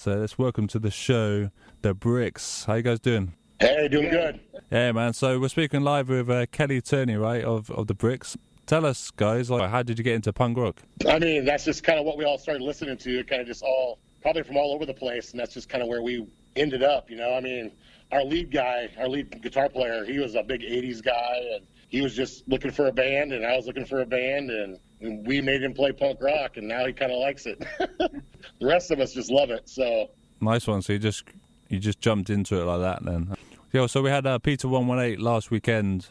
So let's welcome to the show, the Bricks. How you guys doing? Hey, doing good. Yeah, man. So we're speaking live with Kelly Turney, right, of the Bricks. Tell us, guys, like, how did you get into punk rock? I mean, that's just kind of what we all started listening to, kind of just all, probably from all over the place, and that's just kind of where we ended up, you know? I mean, our lead guitar player, he was a big 80s guy, and he was just looking for a band, and I was looking for a band, and we made him play punk rock, and now he kind of likes it. The rest of us just love it, so. Nice one. So you just jumped into it like that then. Yeah, so we had Peter 118 last weekend,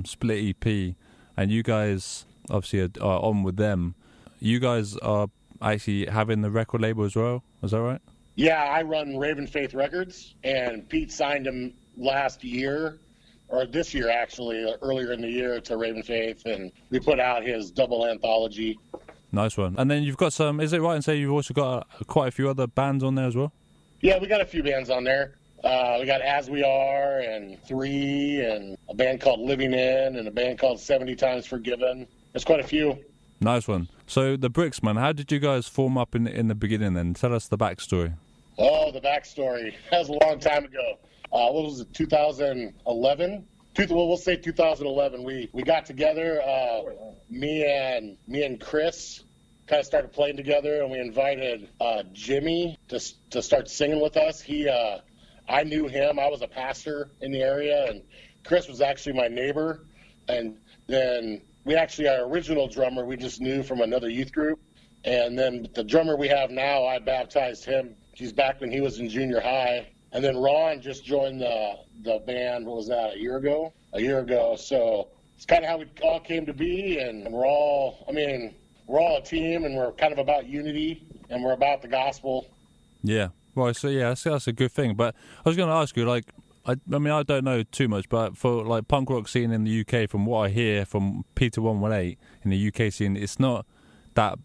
split EP, and you guys obviously are on with them. You guys are actually having the record label as well, is that right? Yeah, I run Raven Faith Records, and Pete signed him last year, or this year actually, earlier in the year to Raven Faith, and we put out his double anthology. Nice one. And then you've got some, is it right in saying you've also got quite a few other bands on there as well? Yeah, we got a few bands on there. We got As We Are and 3 and a band called Living In and a band called 70 Times Forgiven. There's quite a few. Nice one. So the Bricks, man, how did you guys form up in the beginning then? Tell us the backstory. Oh, the backstory. That was a long time ago. What was it, 2011? We'll say 2011. We got together, me and Chris kind of started playing together, and we invited Jimmy to start singing with us. I knew him. I was a pastor in the area, and Chris was actually my neighbor. And then our original drummer, we just knew from another youth group. And then the drummer we have now, I baptized him. He's back when he was in junior high. And then Ron just joined the band, what was that, a year ago? So it's kind of how we all came to be, and we're all a team, and we're kind of about unity, and we're about the gospel. Yeah. Right, so yeah, that's a good thing. But I was going to ask you, like, I mean, I don't know too much, but for like punk rock scene in the UK, from what I hear from Peter 118 in the UK scene, it's not that,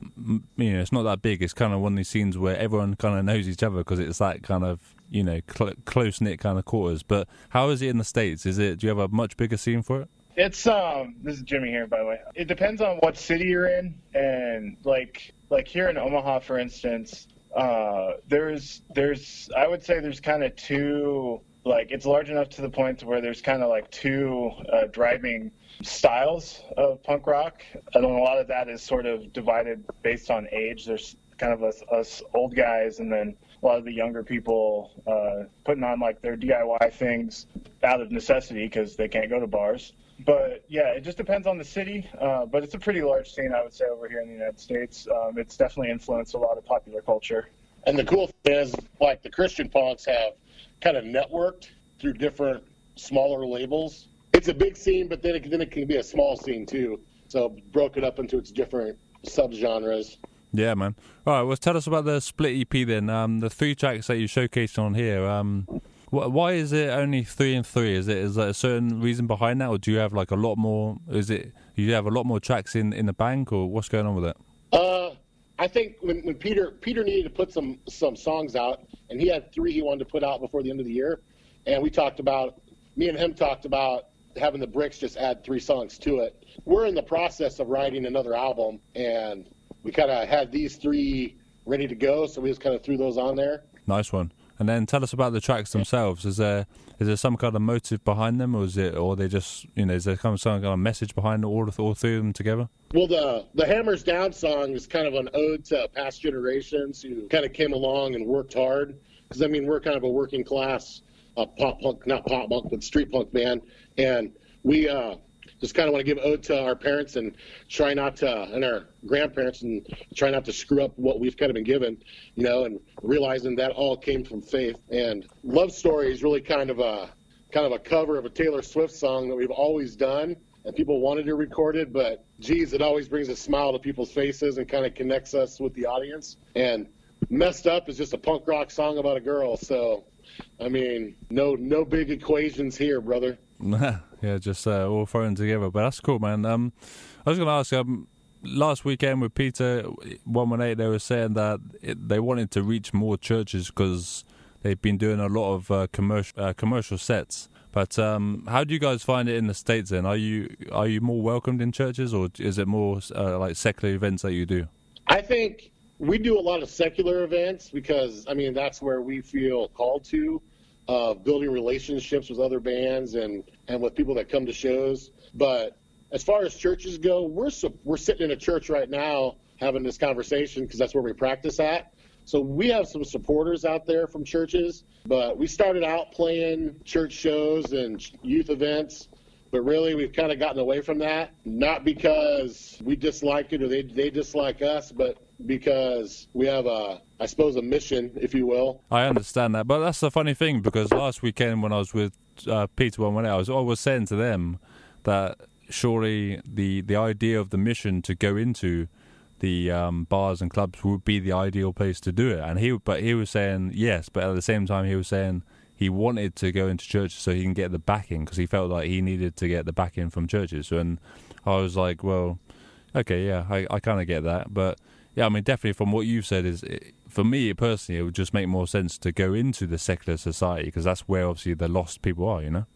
you know, it's not that big. It's kind of one of these scenes where everyone kind of knows each other because it's that kind of, you know, close knit kind of quarters. But how is it in the States? Do you have a much bigger scene for it? It's this is Jimmy here, by the way. It depends on what city you're in, and like here in Omaha, for instance. There's I would say there's kind of two, like, it's large enough to the point where there's kind of like two driving styles of punk rock, and a lot of that is sort of divided based on age. There's kind of us old guys, and then a lot of the younger people putting on like their DIY things out of necessity because they can't go to bars. But yeah, it just depends on the city. But it's a pretty large scene, I would say, over here in the United States. It's definitely influenced a lot of popular culture. And the cool thing is, like, the Christian punks have kind of networked through different smaller labels. It's a big scene, but then it can be a small scene too. So broken up into its different subgenres. Yeah, man. All right, well, tell us about the split EP then. The 3 tracks that you showcased on here. Why is it only 3 and 3? Is there a certain reason behind that, or do you have like a lot more? You have a lot more tracks in the bank, or what's going on with it? I think when Peter needed to put some songs out, and he had 3 he wanted to put out before the end of the year, and me and him talked about having the Bricks just add 3 songs to it. We're in the process of writing another album, and we kind of had these 3 ready to go, so we just kind of threw those on there. Nice one. And then tell us about the tracks themselves. Is there some kind of motive behind them, or is they just, you know, is there some kind of message behind all 3 of them together? Well, the Hammers Down song is kind of an ode to past generations who kind of came along and worked hard. Because, I mean, we're kind of a working class pop punk, not pop punk, but street punk band. And we just kind of want to give ode to our parents and and our grandparents, and try not to screw up what we've kind of been given, you know, and realizing that all came from faith. And Love Story is really kind of a cover of a Taylor Swift song that we've always done, and people wanted to record it, but geez, it always brings a smile to people's faces and kind of connects us with the audience. And Messed Up is just a punk rock song about a girl, so I mean, no big equations here, brother. Yeah, just all thrown together. But that's cool, man. I was going to ask, last weekend with Peter 118, they were saying that they wanted to reach more churches because they've been doing a lot of commercial sets. But how do you guys find it in the States then? Are you more welcomed in churches, or is it more like secular events that you do? I think We do a lot of secular events because, I mean, that's where we feel called to, building relationships with other bands and with people that come to shows. But as far as churches go, we're sitting in a church right now having this conversation because that's where we practice at. So we have some supporters out there from churches, but we started out playing church shows and youth events. But really, we've kind of gotten away from that, not because we dislike it or they dislike us, but because we have a mission, if you will. I understand that, but that's the funny thing, because last weekend when I was with Peter 118, I was saying to them that surely the idea of the mission to go into the bars and clubs would be the ideal place to do it. And he was saying yes, but at the same time he was saying he wanted to go into churches so he can get the backing, because he felt like he needed to get the backing from churches. And I was like, well, okay, yeah, I kind of get that. But yeah, I mean, definitely from what you've said, for me personally, it would just make more sense to go into the secular society, because that's where obviously the lost people are, you know?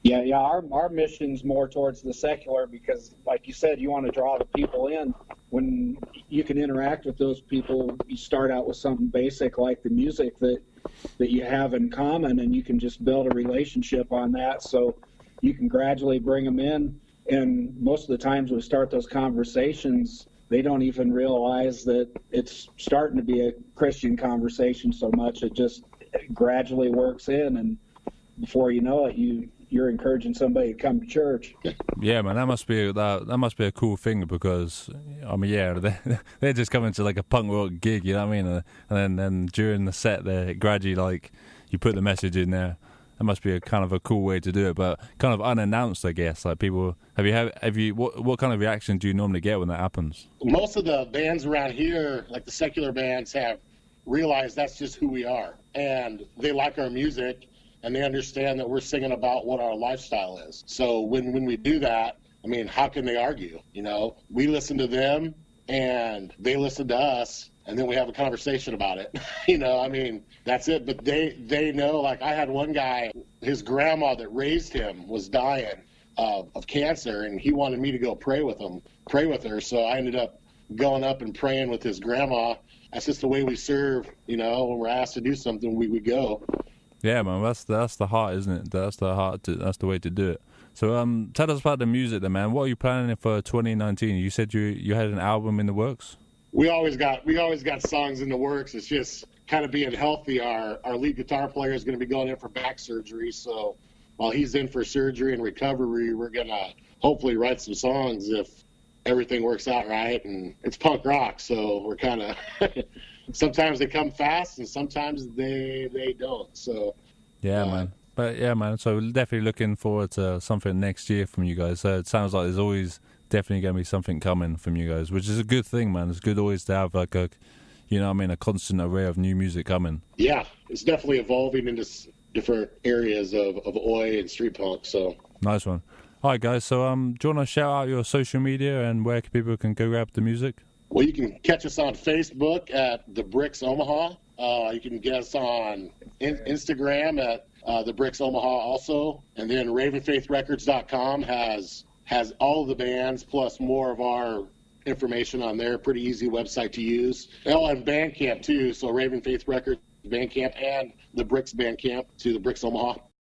Yeah, our mission's more towards the secular because, like you said, you want to draw the people in. When you can interact with those people, you start out with something basic like the music that you have in common, and you can just build a relationship on that, so you can gradually bring them in. And most of the times we start those conversations, they don't even realize that it's starting to be a Christian conversation so much. It just gradually works in, and before you know it, you're encouraging somebody to come to church. Yeah, man, that must be a cool thing, because I mean, yeah, they're just coming to like a punk rock gig, you know what I mean? And then during the set, they gradually, like, you put the message in there. That must be a kind of a cool way to do it, but kind of unannounced, I guess. Like, people, what kind of reaction do you normally get when that happens? Most of the bands around here, like the secular bands, have realized that's just who we are, and they like our music. And they understand that we're singing about what our lifestyle is. So when we do that, I mean, how can they argue? You know, we listen to them and they listen to us, and then we have a conversation about it. You know, I mean, that's it. But they know, like, I had one guy, his grandma that raised him was dying of cancer, and he wanted me to go pray with her. So I ended up going up and praying with his grandma. That's just the way we serve, you know. When we're asked to do something, we go. Yeah, man, that's the heart, isn't it? That's the way to do it. So, tell us about the music, then, man. What are you planning for 2019? You said you had an album in the works. We always got songs in the works. It's just kind of being healthy. Our lead guitar player is going to be going in for back surgery, so while he's in for surgery and recovery, we're gonna hopefully write some songs if everything works out right. And it's punk rock, so we're kind of. Sometimes they come fast, and sometimes they don't. So, yeah, man. But yeah, man. So we're definitely looking forward to something next year from you guys. So it sounds like there's always definitely going to be something coming from you guys, which is a good thing, man. It's good always to have like a constant array of new music coming. Yeah, it's definitely evolving into different areas of oi and street punk. So nice one. All right, guys. So do you want to shout out your social media and where people can go grab the music? Well, you can catch us on Facebook at The Bricks Omaha. You can get us on Instagram at The Bricks Omaha also. And then RavenFaithRecords.com has all of the bands plus more of our information on there. Pretty easy website to use. And Bandcamp too. So Raven Faith Records Bandcamp and The Bricks Bandcamp to The Bricks Omaha.